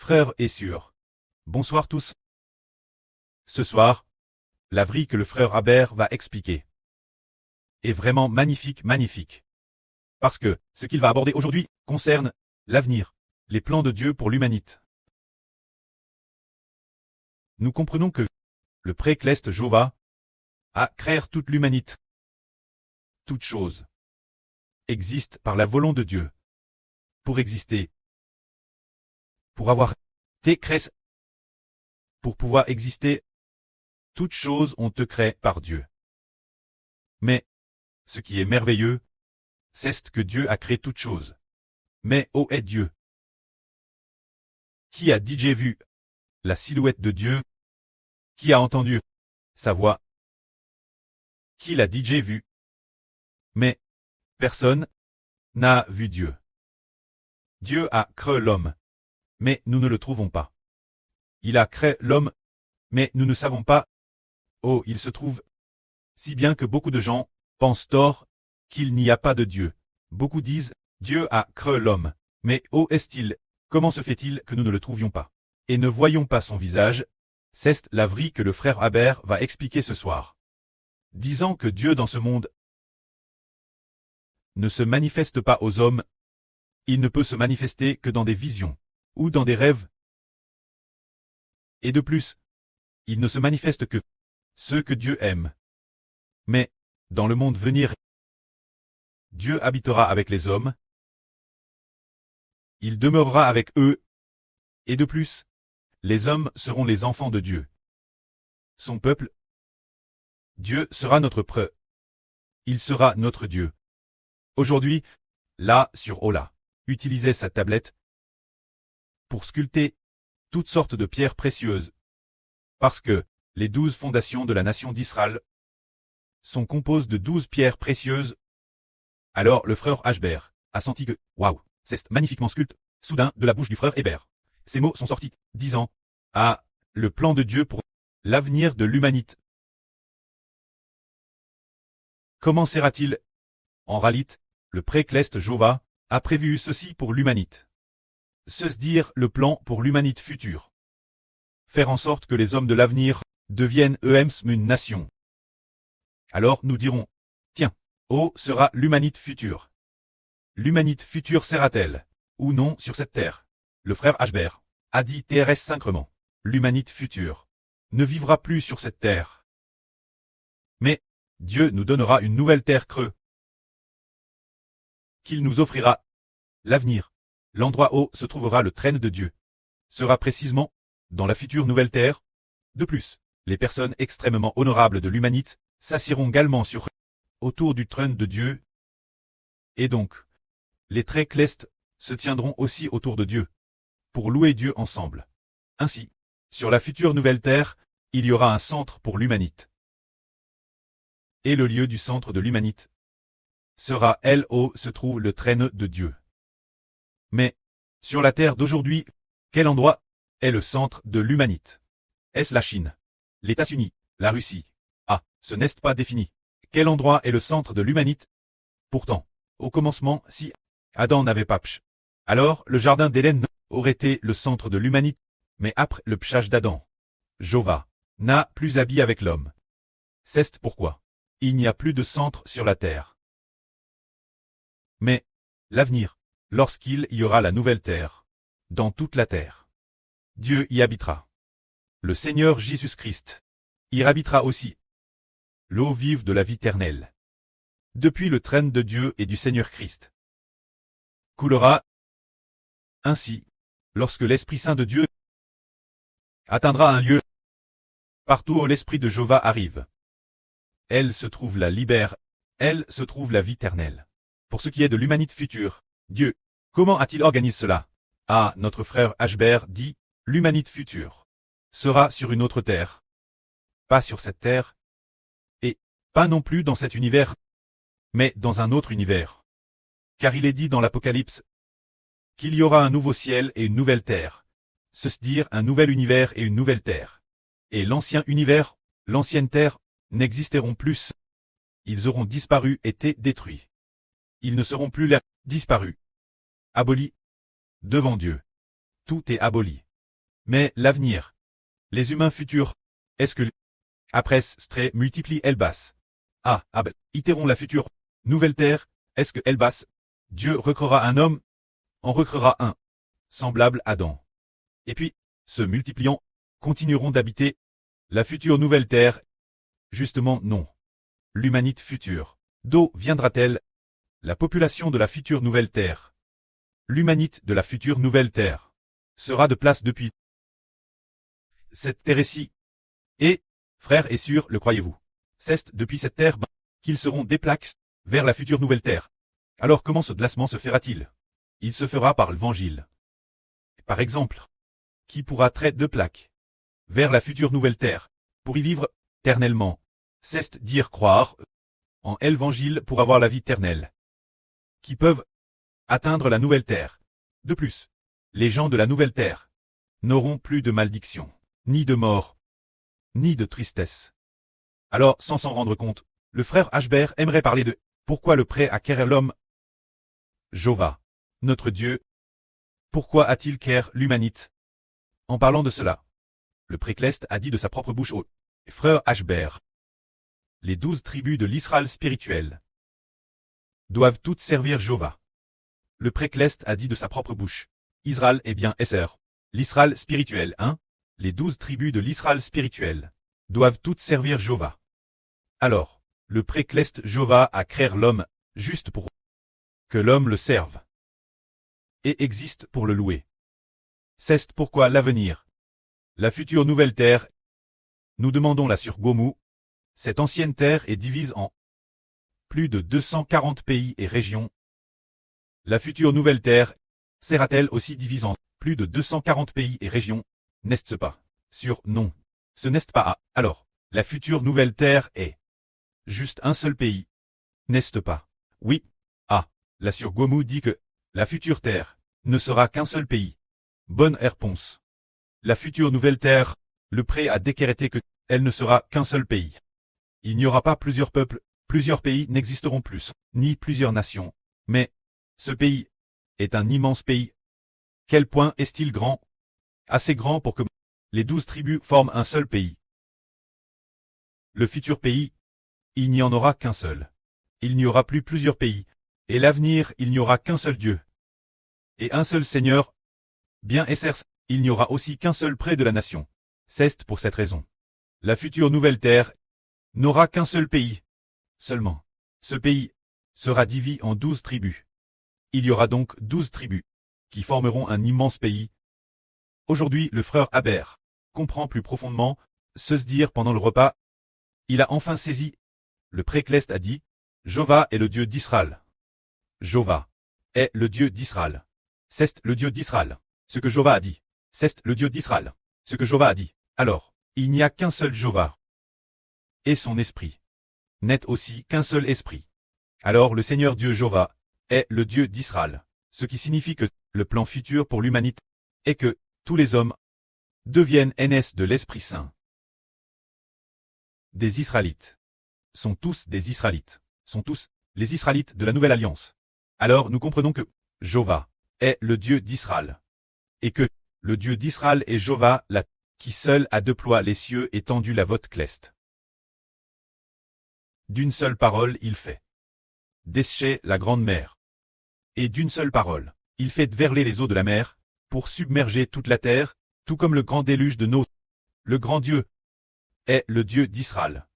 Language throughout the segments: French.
frères et sœurs. Bonsoir tous. Ce soir, la vrille que le frère Haber va expliquer est vraiment magnifique, magnifique. Parce que ce qu'il va aborder aujourd'hui concerne l'avenir, les plans de Dieu pour l'humanité. Nous comprenons que le précleste Jéhovah a créé toute l'humanité. Toute chose existe par la volonté de Dieu. Pour exister. Pour avoir été créé. Pour pouvoir exister. Toutes choses ont été créées par Dieu. Mais, ce qui est merveilleux, c'est que Dieu a créé toutes choses. Mais où est Dieu? Qui a déjà vu la silhouette de Dieu? Qui a entendu sa voix? Qui l'a déjà vu? Mais, personne n'a vu Dieu. Dieu a créé l'homme, mais nous ne le trouvons pas. Il a créé l'homme, mais nous ne savons pas où il se trouve. Si bien que beaucoup de gens pensent tort qu'il n'y a pas de Dieu. Beaucoup disent, Dieu a créé l'homme, mais où est-il? Comment se fait-il que nous ne le trouvions pas? Et ne voyons pas son visage? C'est la vrille que le frère Haber va expliquer ce soir. Disant que Dieu dans ce monde ne se manifeste pas aux hommes, il ne peut se manifester que dans des visions, ou dans des rêves. Et de plus, il ne se manifeste que ceux que Dieu aime. Mais, dans le monde venir, Dieu habitera avec les hommes, il demeurera avec eux, et de plus, les hommes seront les enfants de Dieu. Son peuple, Dieu sera notre preux. Il sera notre Dieu. Aujourd'hui, là sur Ola, utilisait sa tablette pour sculpter toutes sortes de pierres précieuses. Parce que les 12 fondations de la nation d'Israël sont composées de 12 pierres précieuses. Alors le frère Haber a senti que, waouh, c'est magnifiquement sculpté, soudain de la bouche du frère Haber. Ces mots sont sortis, disant, ah, le plan de Dieu pour l'avenir de l'humanité. Comment sera-t-il? En réalité, le précleste Jéhovah a prévu ceci pour l'humanité. Se dire le plan pour l'humanité future. Faire en sorte que les hommes de l'avenir deviennent eux-mêmes une nation. Alors nous dirons, tiens, où sera l'humanité future? L'humanité future sera-t-elle, ou non, sur cette terre? Le frère Haber a dit TRS synchrement, l'humanité future ne vivra plus sur cette terre. Mais, Dieu nous donnera une nouvelle terre creuse, qu'il nous offrira. L'avenir, l'endroit où se trouvera le trône de Dieu, sera précisément dans la future nouvelle terre. De plus, les personnes extrêmement honorables de l'humanité s'assiront également autour du trône de Dieu. Et donc, les très clestes se tiendront aussi autour de Dieu, pour louer Dieu ensemble. Ainsi, sur la future nouvelle terre, il y aura un centre pour l'humanité. Et le lieu du centre de l'humanité sera elle où se trouve le trône de Dieu. Mais, sur la terre d'aujourd'hui, quel endroit est le centre de l'humanité? Est-ce la Chine, les États-Unis, la Russie? Ah, ce n'est pas défini. Quel endroit est le centre de l'humanité? Pourtant, au commencement, si Adam n'avait pas pch, alors le jardin d'Éden aurait été le centre de l'humanité. Mais après le pchage d'Adam, Jéhovah n'a plus habillé avec l'homme. C'est pourquoi il n'y a plus de centre sur la terre. Mais, l'avenir, lorsqu'il y aura la nouvelle terre, dans toute la terre, Dieu y habitera. Le Seigneur Jésus-Christ y habitera aussi. L'eau vive de la vie éternelle, depuis le trône de Dieu et du Seigneur Christ, coulera. Ainsi, lorsque l'Esprit Saint de Dieu atteindra un lieu, partout où l'Esprit de Jéhovah arrive, elle se trouve la libère, elle se trouve la vie éternelle. Pour ce qui est de l'humanité future, Dieu, comment a-t-il organisé cela? Ah, notre frère Haber dit, l'humanité future sera sur une autre terre. Pas sur cette terre, et pas non plus dans cet univers, mais dans un autre univers. Car il est dit dans l'Apocalypse qu'il y aura un nouveau ciel et une nouvelle terre, c'est-à-dire un nouvel univers et une nouvelle terre. Et l'ancien univers, l'ancienne terre, n'existeront plus. Ils auront disparu et été détruits. Ils ne seront plus là, disparus. Abolis. Devant Dieu. Tout est aboli. Mais l'avenir. Les humains futurs. Est-ce que après Stré multiplie Elbas. Ah, Abel. Iterons la future. Nouvelle terre. Est-ce que Elbas. Dieu recréera un homme. En recréera un. Semblable à Adam. Et puis, se multipliant, continueront d'habiter la future nouvelle terre. Justement non. L'humanité future. D'où viendra-t-elle? La population de la future nouvelle terre. L'humanité de la future nouvelle terre sera de place depuis cette terre-ci. Et, frères et sœurs, le croyez-vous? C'est depuis cette terre qu'ils seront déplaqués vers la future nouvelle terre. Alors comment ce glacement se fera-t-il? Il se fera par l'évangile. Par exemple, qui pourra traiter de plaques vers la future nouvelle terre, pour y vivre éternellement? C'est dire croire en l'évangile pour avoir la vie éternelle. Qui peuvent atteindre la nouvelle terre. De plus, les gens de la nouvelle terre n'auront plus de malédiction, ni de mort, ni de tristesse. Alors, sans s'en rendre compte, le frère Ashbert aimerait parler de pourquoi le prêt acquiert l'homme. Jova, notre Dieu. Pourquoi a-t-il créé l'humanité? En parlant de cela, le précleste a dit de sa propre bouche au frère Ashbert. Les 12 tribus de l'Israël spirituel doivent toutes servir Jova. Le précleste a dit de sa propre bouche. Israël est bien Esser. L'Israël spirituel, hein? Les 12 tribus de l'Israël spirituel doivent toutes servir Jova. Alors, le précleste Jova a créé l'homme, juste pour que l'homme le serve. Et existe pour le louer. C'est pourquoi l'avenir, la future nouvelle terre, nous demandons la sur Gomu. Cette ancienne terre est divise en plus de 240 pays et régions. La future nouvelle terre sera-t-elle aussi divise en plus de 240 pays et régions? N'est-ce pas? Sur non. Ce n'est pas à. Alors, la future nouvelle terre est juste un seul pays. N'est-ce pas? Oui. Ah, la sur Gomu dit que la future terre ne sera qu'un seul pays. Bonne réponse. La future nouvelle terre, le prêt a décrété que elle ne sera qu'un seul pays. Il n'y aura pas plusieurs peuples, plusieurs pays n'existeront plus, ni plusieurs nations. Mais, ce pays est un immense pays. Quel point est-il grand? Assez grand pour que les 12 tribus forment un seul pays. Le futur pays, il n'y en aura qu'un seul. Il n'y aura plus plusieurs pays. Et l'avenir, il n'y aura qu'un seul Dieu. Et un seul Seigneur. Bien Esser, il n'y aura aussi qu'un seul près de la nation. C'est pour cette raison. La future nouvelle terre n'aura qu'un seul pays. Seulement. Ce pays sera divisé en 12 tribus. Il y aura donc 12 tribus, qui formeront un immense pays. Aujourd'hui, le frère Aber comprend plus profondément, se dire pendant le repas. Il a enfin saisi. Le précleste a dit, Jova est le Dieu d'Israël. Jova est le Dieu d'Israël. C'est le Dieu d'Israël. Ce que Jova a dit. C'est le Dieu d'Israël. Ce que Jova a dit. Alors, il n'y a qu'un seul Jova. Et son esprit n'est aussi qu'un seul esprit. Alors le Seigneur Dieu Jova est le Dieu d'Israël. Ce qui signifie que le plan futur pour l'humanité est que tous les hommes deviennent NS de l'Esprit Saint. Des Israélites. Sont tous des Israélites. Sont tous les Israélites de la Nouvelle Alliance. Alors nous comprenons que Jova est le Dieu d'Israël. Et que le Dieu d'Israël est Jova, la qui seul a déployé les cieux et tendu la vote cleste. D'une seule parole il fait dessécher la grande mer. Et d'une seule parole, il fait verler les eaux de la mer, pour submerger toute la terre, tout comme le grand déluge de Noé. Le grand Dieu est le Dieu d'Israël.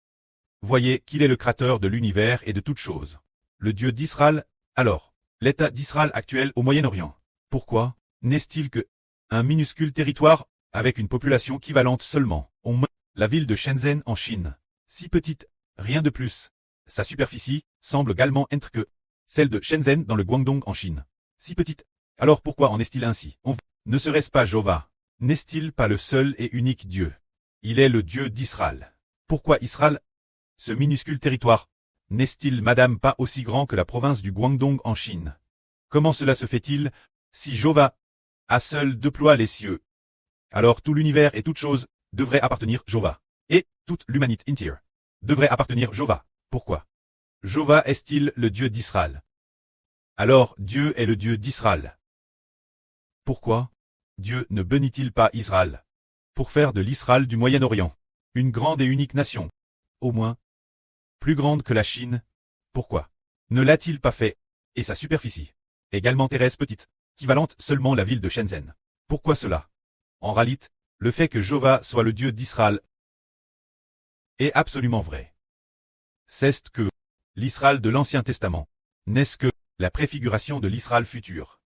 Voyez qu'il est le créateur de l'univers et de toutes choses. Le Dieu d'Israël, alors, l'État d'Israël actuel au Moyen-Orient. Pourquoi n'est-il que un minuscule territoire, avec une population équivalente seulement, la ville de Shenzhen en Chine, si petite, rien de plus. Sa superficie semble également être que celle de Shenzhen dans le Guangdong en Chine. Si petite. Alors pourquoi en est-il ainsi? Ne serait-ce pas Jova? N'est-il pas le seul et unique Dieu? Il est le Dieu d'Israël. Pourquoi Israël? Ce minuscule territoire, n'est-il madame pas aussi grand que la province du Guangdong en Chine? Comment cela se fait-il, si Jova a seul déploie les cieux? Alors tout l'univers et toute chose devrait appartenir Jova. Et toute l'humanité entière devrait appartenir Jova. Pourquoi? Jova est-il le Dieu d'Israël? Alors Dieu est le Dieu d'Israël. Pourquoi? Dieu ne bénit-il pas Israël pour faire de l'Israël du Moyen-Orient une grande et unique nation, au moins plus grande que la Chine? Pourquoi ne l'a-t-il pas fait, et sa superficie, également terrestre petite, équivalente seulement la ville de Shenzhen? Pourquoi cela? En réalité, le fait que Jéhovah soit le Dieu d'Israël est absolument vrai. C'est que l'Israël de l'Ancien Testament n'est-ce que la préfiguration de l'Israël futur,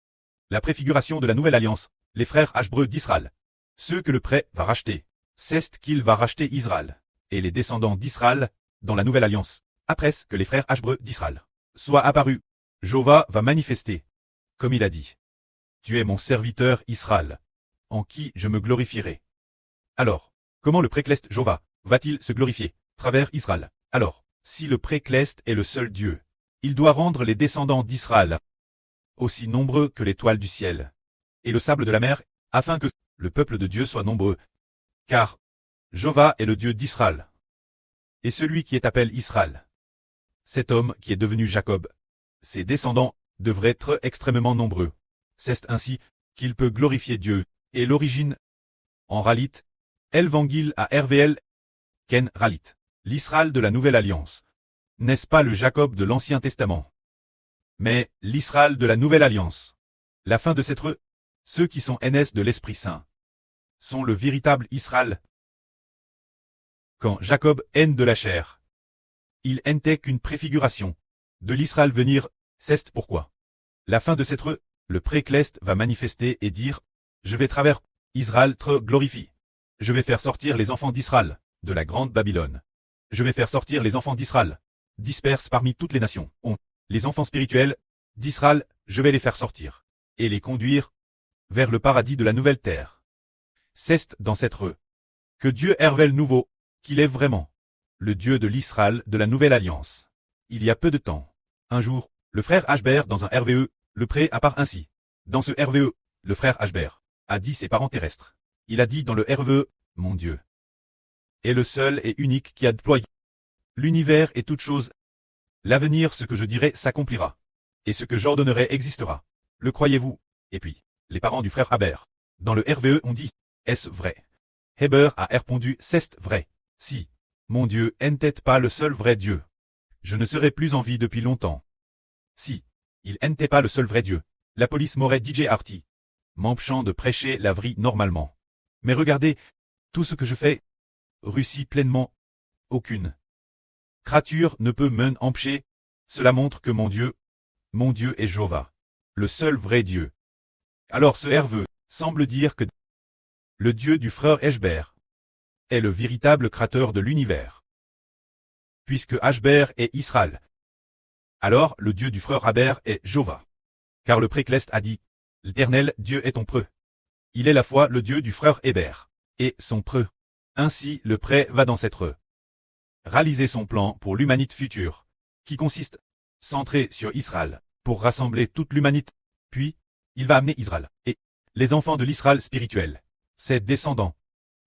la préfiguration de la Nouvelle Alliance, les frères hébreux d'Israël, ceux que le prêt va racheter, c'est qu'il va racheter Israël, et les descendants d'Israël, dans la Nouvelle Alliance, après que les frères hébreux d'Israël soient apparus. Jéhovah va manifester, comme il a dit. Tu es mon serviteur Israël, en qui je me glorifierai. Alors, comment le précleste Jéhovah va-t-il se glorifier, travers Israël? Alors, si le précleste est le seul Dieu, il doit rendre les descendants d'Israël aussi nombreux que l'étoile du ciel, et le sable de la mer, afin que le peuple de Dieu soit nombreux. Car Jéhovah est le Dieu d'Israël, et celui qui est appelé Israël. Cet homme qui est devenu Jacob, ses descendants, devraient être extrêmement nombreux. C'est ainsi qu'il peut glorifier Dieu, et l'origine, en Ralit, Elvangile à RVL, Ken Ralit, l'Israël de la Nouvelle Alliance. N'est-ce pas le Jacob de l'Ancien Testament? Mais l'Israël de la Nouvelle Alliance, la fin de cette ceux qui sont NS de l'Esprit Saint, sont le véritable Israël. Quand Jacob haine de la chair, il n'était qu'une préfiguration de l'Israël venir, c'est pourquoi. La fin de cette le précleste va manifester et dire, je vais travers Israël te glorifie. Je vais faire sortir les enfants d'Israël de la grande Babylone. Je vais faire sortir les enfants d'Israël, disperses parmi toutes les nations. Les enfants spirituels d'Israël, je vais les faire sortir, et les conduire vers le paradis de la nouvelle terre. C'est dans cette que Dieu révèle nouveau, qu'il est vraiment le Dieu de l'Israël de la Nouvelle Alliance. Il y a peu de temps, un jour, le frère Ashber dans un RVE, le pré appart ainsi. Dans ce RVE, le frère Ashber a dit ses parents terrestres. Il a dit dans le RVE, mon Dieu est le seul et unique qui a déployé l'univers et toute chose. L'avenir, ce que je dirai s'accomplira, et ce que j'ordonnerai existera. Le croyez-vous? Et puis, les parents du frère Haber, dans le RVE ont dit, est-ce vrai? Heber a répondu, c'est vrai. Si, mon Dieu n'était pas le seul vrai Dieu, je ne serais plus en vie depuis longtemps. Si, il n'était pas le seul vrai Dieu, la police m'aurait DJ Arty, m'empêchant de prêcher la vraie normalement. Mais regardez, tout ce que je fais, réussit pleinement, aucune créature ne peut m'empêcher, cela montre que mon Dieu est Jéhovah, le seul vrai Dieu. Alors ce RVE semble dire que le Dieu du frère Ashber est le véritable créateur de l'univers. Puisque Ashber est Israël, alors le Dieu du frère Haber est Jéhovah. Car le précleste a dit, l'Éternel Dieu est ton preux. Il est la fois le Dieu du frère Héber, et son preux. Ainsi le prêt va dans cette réaliser son plan pour l'humanité future, qui consiste, centré sur Israël, pour rassembler toute l'humanité, puis, il va amener Israël, et les enfants de l'Israël spirituel, ses descendants,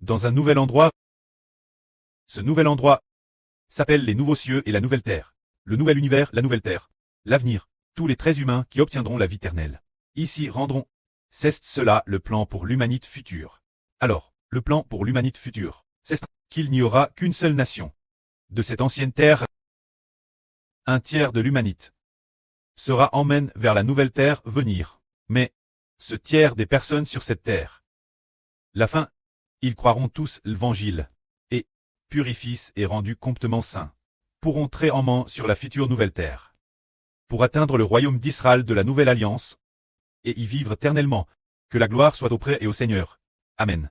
dans un nouvel endroit. Ce nouvel endroit s'appelle les nouveaux cieux et la nouvelle terre, le nouvel univers, la nouvelle terre, l'avenir, tous les traits humains qui obtiendront la vie éternelle. Ici rendront, c'est cela le plan pour l'humanité future. Alors, le plan pour l'humanité future, c'est qu'il n'y aura qu'une seule nation. De cette ancienne terre, un tiers de l'humanité sera emmène vers la nouvelle terre venir. Mais, ce tiers des personnes sur cette terre, la fin, ils croiront tous l'évangile, et, purifient et rendus complètement saints, pourront très en main sur la future nouvelle terre, pour atteindre le royaume d'Israël de la nouvelle alliance, et y vivre éternellement, que la gloire soit auprès et au Seigneur. Amen.